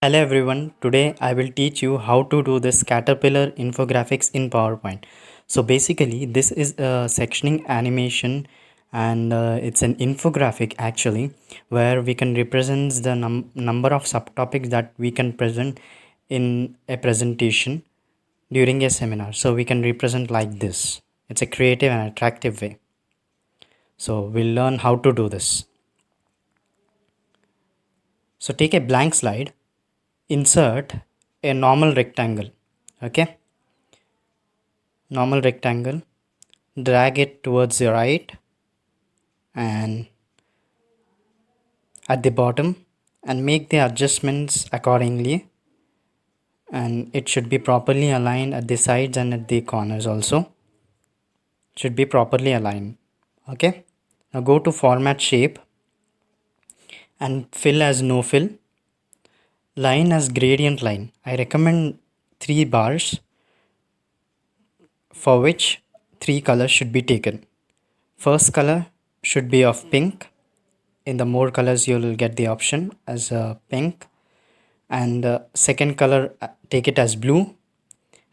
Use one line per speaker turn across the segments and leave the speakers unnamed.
Hello everyone, today I will teach you how to do this caterpillar infographics in PowerPoint. So basically this is a sectioning animation and it's an infographic actually where we can represent the number of subtopics that we can present in a presentation during a seminar. So we can represent like this. It's a creative and attractive way. So we'll learn how to do this. So take a blank slide, insert a normal rectangle. Okay, normal rectangle, drag it towards the right and at the bottom and make the adjustments accordingly, and it should be properly aligned at the sides and at the corners also should be properly aligned. Okay, now go to format shape and fill as no fill, line as gradient line. I recommend 3 bars for which 3 colors should be taken. First color should be of pink. In the more colors you'll get the option as pink, and second color take it as blue,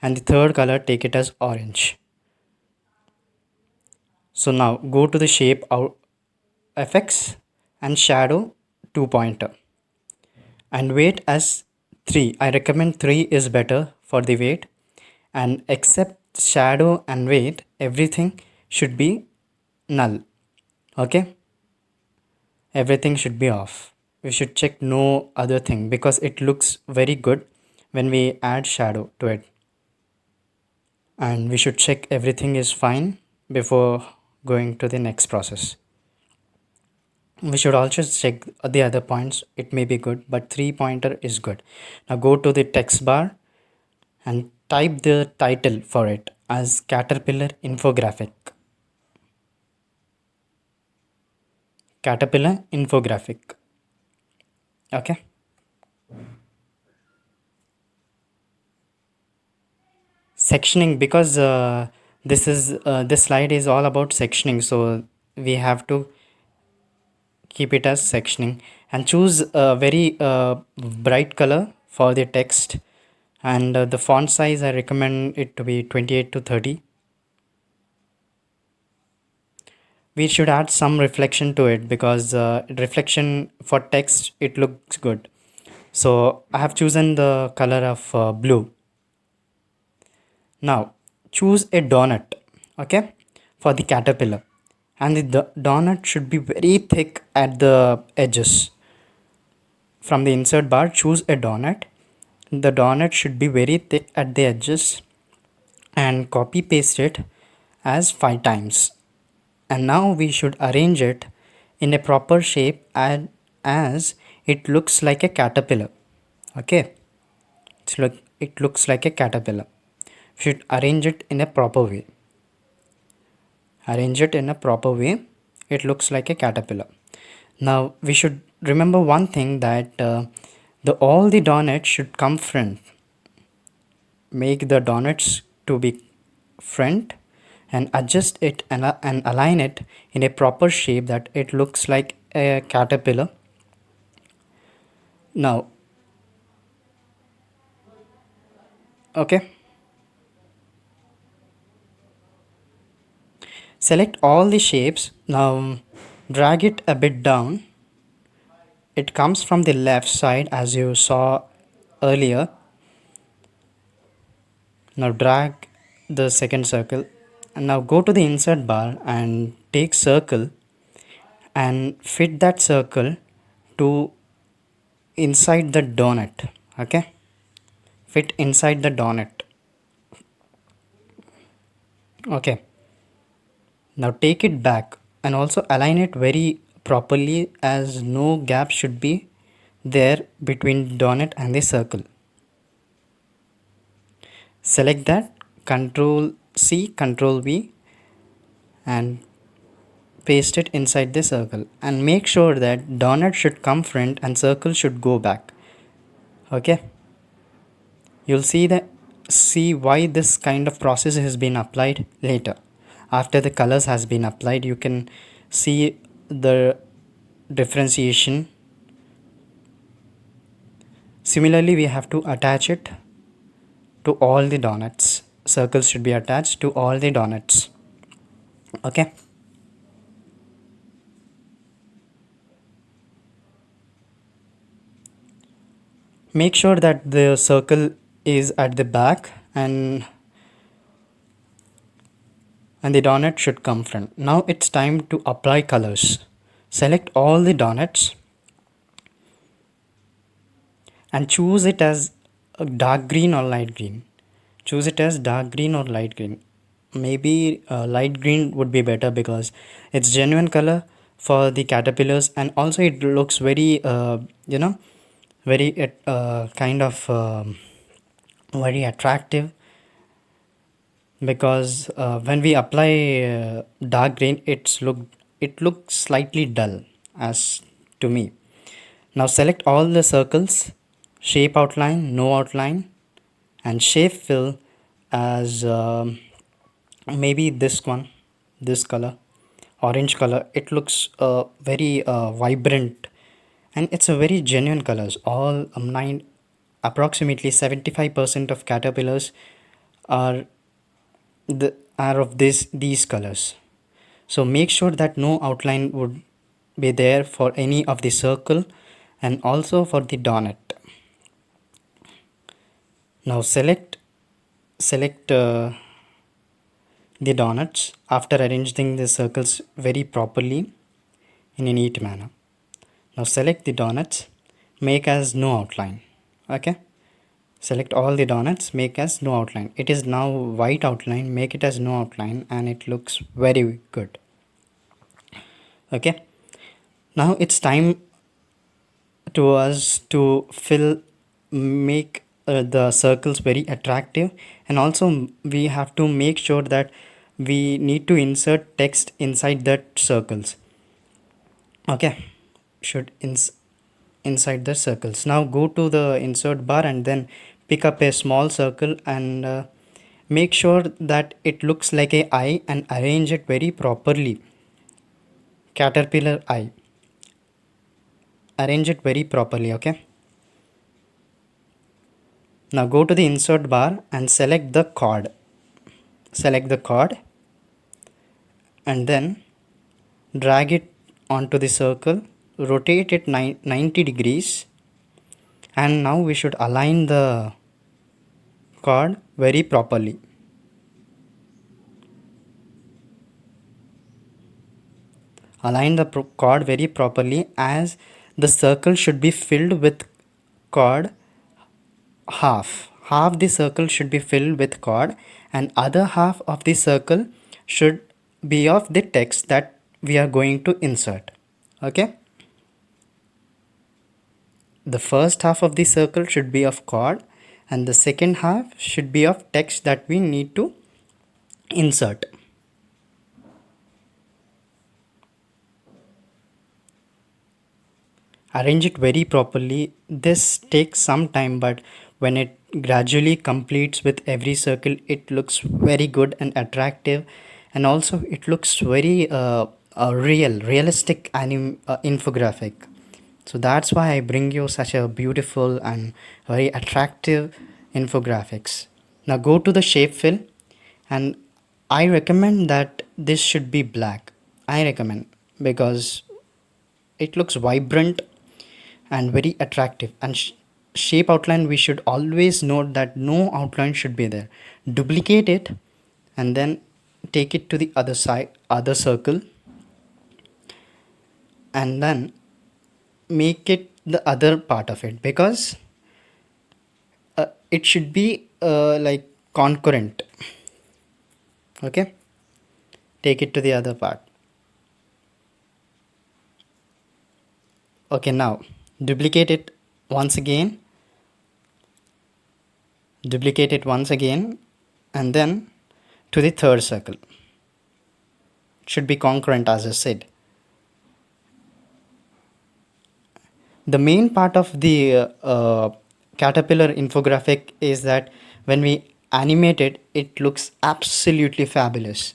and the third color take it as orange. So now go to the shape effects and shadow 2 pointer and weight as 3. I recommend 3 is better for the weight, and except shadow and weight everything should be null. Okay, everything should be off. We should check no other thing because it looks very good when we add shadow to it, and we should check everything is fine before going to the next process. We should also check the other points. It may be good, but 3 pointer is good. Now go to the text bar and type the title for it as caterpillar infographic. Caterpillar infographic. Okay, sectioning, because this slide is all about sectioning, so we have to keep it as sectioning and choose a very bright color for the text, and the font size I recommend it to be 28 to 30. We should add some reflection to it because reflection for text it looks good. So I have chosen the color of blue. Now choose a donut, okay, for the caterpillar, and the donut should be very thick at the edges. From the insert bar choose a donut. The donut should be very thick at the edges and copy paste it as 5 times. And now we should arrange it in a proper shape and as it looks like a caterpillar. Okay, it looks like a caterpillar. We should arrange it in a proper way. Arrange it in a proper way. It looks like a caterpillar. Now we should remember one thing, that all the donuts should come front. Make the donuts to be front and adjust it and align it in a proper shape that it looks like a caterpillar. Now, okay, select all the shapes. Now drag it a bit down. It comes from the left side as you saw earlier. Now drag the second circle, and now go to the insert bar and take circle and fit that circle to inside the donut. Okay, fit inside the donut. Okay, now take it back and also align it very properly as no gap should be there between donut and the circle. Select that, Control C, Control V, and paste it inside the circle, and make sure that donut should come front and circle should go back. Okay, you'll see why this kind of process has been applied later. After the colors has been applied, you can see the differentiation. Similarly, we have to attach it to all the donuts. Circles should be attached to all the donuts. Okay. Make sure that the circle is at the back and the donut should come front. Now it's time to apply colors. Select all the donuts and choose it as a dark green or light green. Choose it as dark green or light green. Maybe light green would be better because it's genuine color for the caterpillars, and also it looks very very kind of very attractive, because when we apply dark green, it looks slightly dull as to me. Now select all the circles, shape outline, no outline, and shape fill as maybe this one, this color, orange color. It looks very vibrant, and it's a very genuine colors. All nine, approximately 75% of caterpillars are are of these colors. So make sure that no outline would be there for any of the circle and also for the donut. Now select the donuts after arranging the circles very properly in a neat manner. Now select the donuts, make as no outline. Okay. Select all the donuts, make as no outline. It is now white outline, make it as no outline, and it looks very good. Okay. Now it's time to us to make the circles very attractive, and also we have to make sure that we need to insert text inside that circles. Okay, should inside the circles. Now go to the insert bar and then pick up a small circle and make sure that it looks like a eye and arrange it very properly. Caterpillar eye. Arrange it very properly. Okay. Now go to the insert bar and select the chord. Select the chord and then drag it onto the circle, rotate it 90 degrees, and now we should align the chord very properly. Align the chord very properly, as the circle should be filled with chord. Half the circle should be filled with chord, and other half of the circle should be of the text that we are going to insert. Okay, the first half of the circle should be of chord and the second half should be of text that we need to insert. Arrange it very properly. This takes some time, but when it gradually completes with every circle, it looks very good and attractive, and also it looks very realistic infographic. So that's why I bring you such a beautiful and very attractive infographics. Now go to the shape fill, and I recommend that this should be black. I recommend, because it looks vibrant and very attractive. And shape outline, we should always note that no outline should be there. Duplicate it and then take it to the other side, other circle, and then make it the other part of it, because it should be like concurrent. Okay, take it to the other part. Okay, now duplicate it once again, duplicate it once again, and then to the third circle. It should be concurrent, as I said. The main part of the caterpillar infographic is that when we animate it, it looks absolutely fabulous.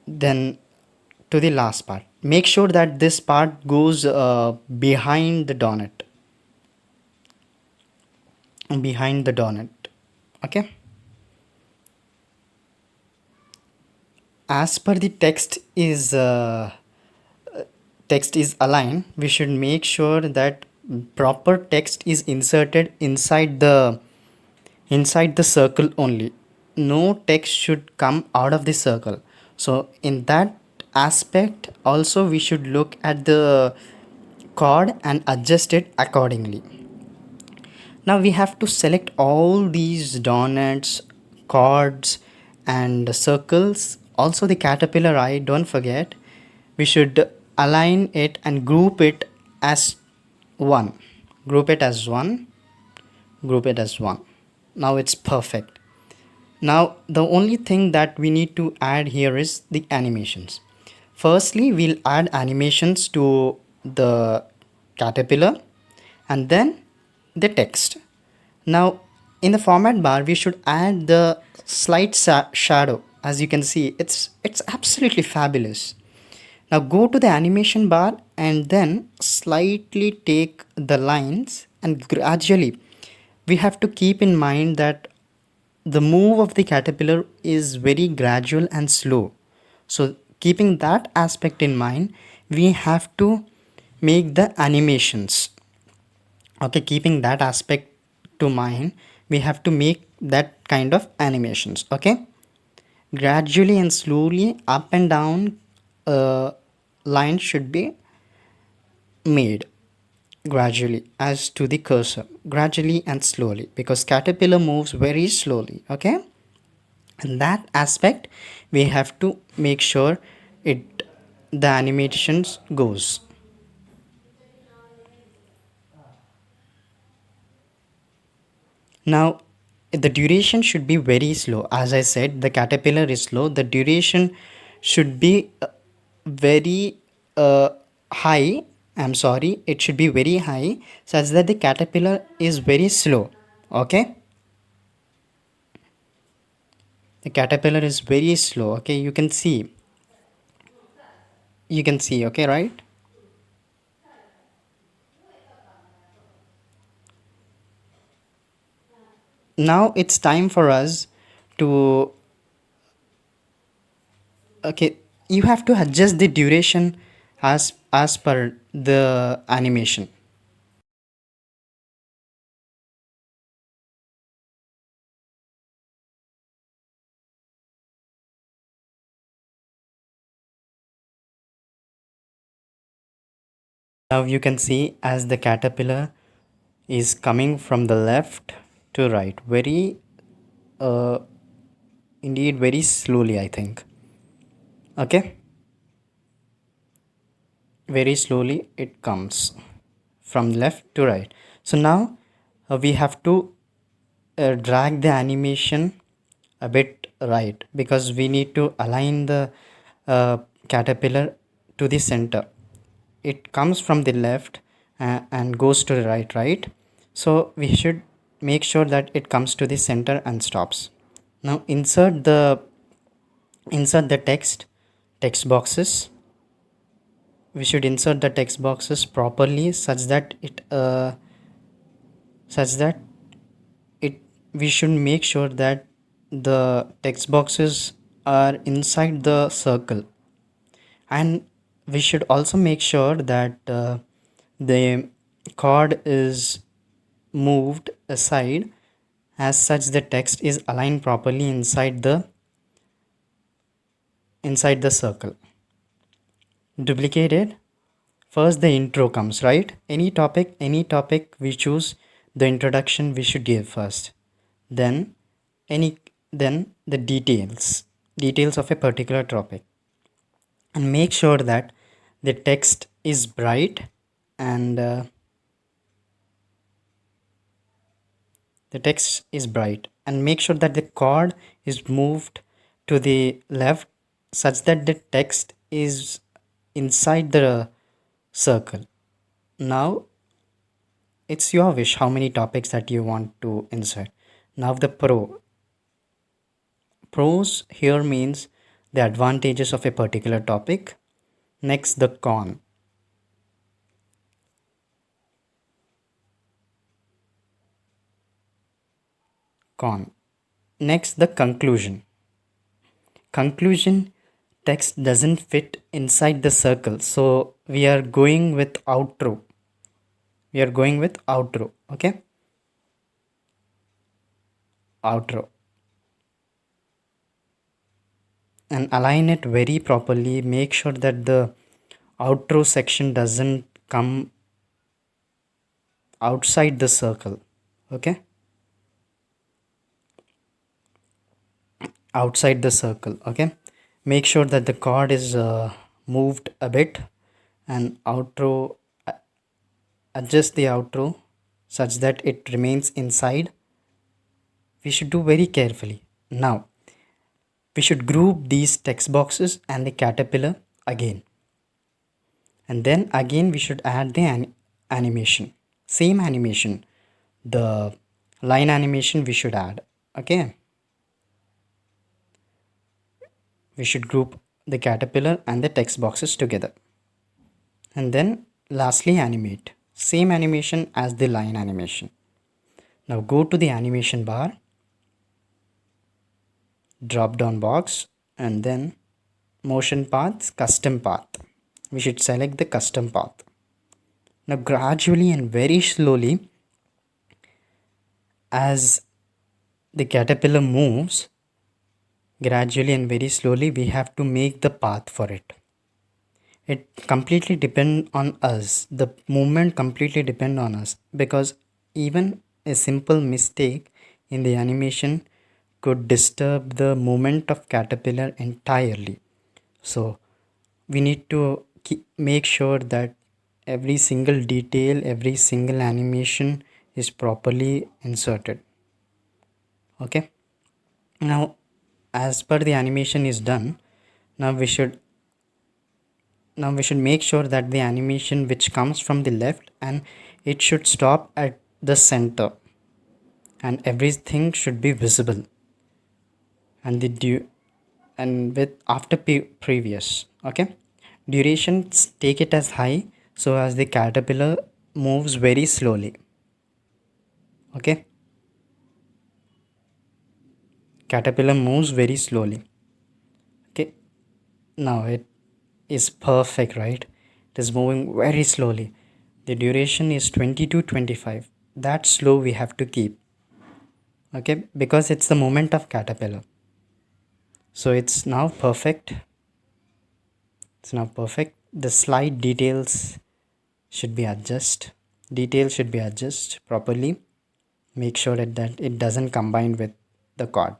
Then to the last part, make sure that this part goes behind the donut. behind the donut. Okay, as per the text is aligned, we should make sure that proper text is inserted inside the circle only. No text should come out of the circle. So in that aspect also we should look at the chord and adjust it accordingly. Now we have to select all these donuts, chords and circles. Also the caterpillar eye, don't forget. We should align it and group it as one. Group it as one. Group it as one. Now it's perfect. Now the only thing that we need to add here is the animations. Firstly, we'll add animations to the caterpillar and then the text. Now in the format bar we should add the slight shadow. As you can see, it's absolutely fabulous. Now go to the animation bar and then slightly take the lines, and gradually we have to keep in mind that the move of the caterpillar is very gradual and slow. So keeping that aspect in mind, we have to make the animations. Okay, keeping that aspect to mind, we have to make that kind of animations. Okay, gradually and slowly up and down lines should be made gradually as to the cursor, gradually and slowly, because caterpillar moves very slowly. Okay, and that aspect we have to make sure it the animations goes. Now the duration should be very slow. As I said, the caterpillar is slow. The duration should be very high. I'm sorry, it should be very high such that the caterpillar is very slow. Okay, the caterpillar is very slow. Okay, you can see. Okay, right? Now it's time for us to, okay, you have to adjust the duration as per the animation. Now you can see as the caterpillar is coming from the left to right, very uh, indeed very slowly, I think. Okay, very slowly it comes from left to right. So now we have to drag the animation a bit right, because we need to align the caterpillar to the center. It comes from the left and goes to the right. So we should make sure that it comes to the center and stops. Now insert the text boxes. We should insert the text boxes properly such that it we should make sure that the text boxes are inside the circle, and we should also make sure that the chord is moved aside, as such the text is aligned properly inside the circle. Duplicate it. First the intro comes, right? Any topic we choose, the introduction we should give first. Then any then the details of a particular topic, and make sure that the text is bright, and the text is bright, and make sure that the chord is moved to the left such that the text is inside the circle. Now it's your wish how many topics that you want to insert. Now the pros here means the advantages of a particular topic. Next the con. con. Next, the conclusion. Conclusion text doesn't fit inside the circle, so we are going with outro. Okay, outro, and align it very properly. Make sure that the outro section doesn't come outside the circle. Okay, outside the circle. Okay, make sure that the chord is moved a bit, and outro, adjust the outro such that it remains inside. We should do very carefully. Now we should group these text boxes and the caterpillar again, and then again we should add the animation, same animation, the line animation we should add. Okay, we should group the caterpillar and the text boxes together, and then lastly animate, same animation as the line animation. Now go to the animation bar, drop down box, and then motion paths, custom path. We should select the custom path. Now gradually and very slowly, as the caterpillar moves, gradually and very slowly we have to make the path for it. It completely depend on us. The movement completely depend on us, because even a simple mistake in the animation could disturb the movement of caterpillar entirely. So we need to make sure that every single detail, every single animation is properly inserted. Okay, now as per the animation is done, now we should make sure that the animation which comes from the left, and it should stop at the center, and everything should be visible, and and with after previous. Okay, duration, take it as high so as the caterpillar moves very slowly. Okay, caterpillar moves very slowly. Okay, now it is perfect, right? It is moving very slowly. The duration is 20 to 25. That slow we have to keep. Okay, because it's the movement of caterpillar. So it's now perfect. The slide details should be adjusted properly. Make sure that it doesn't combine with the chord.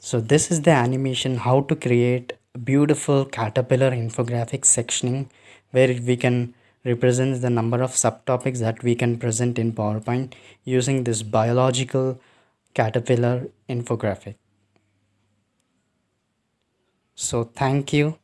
So this is the animation, how to create a beautiful caterpillar infographic sectioning, where we can represent the number of subtopics that we can present in PowerPoint using this biological caterpillar infographic. So thank you.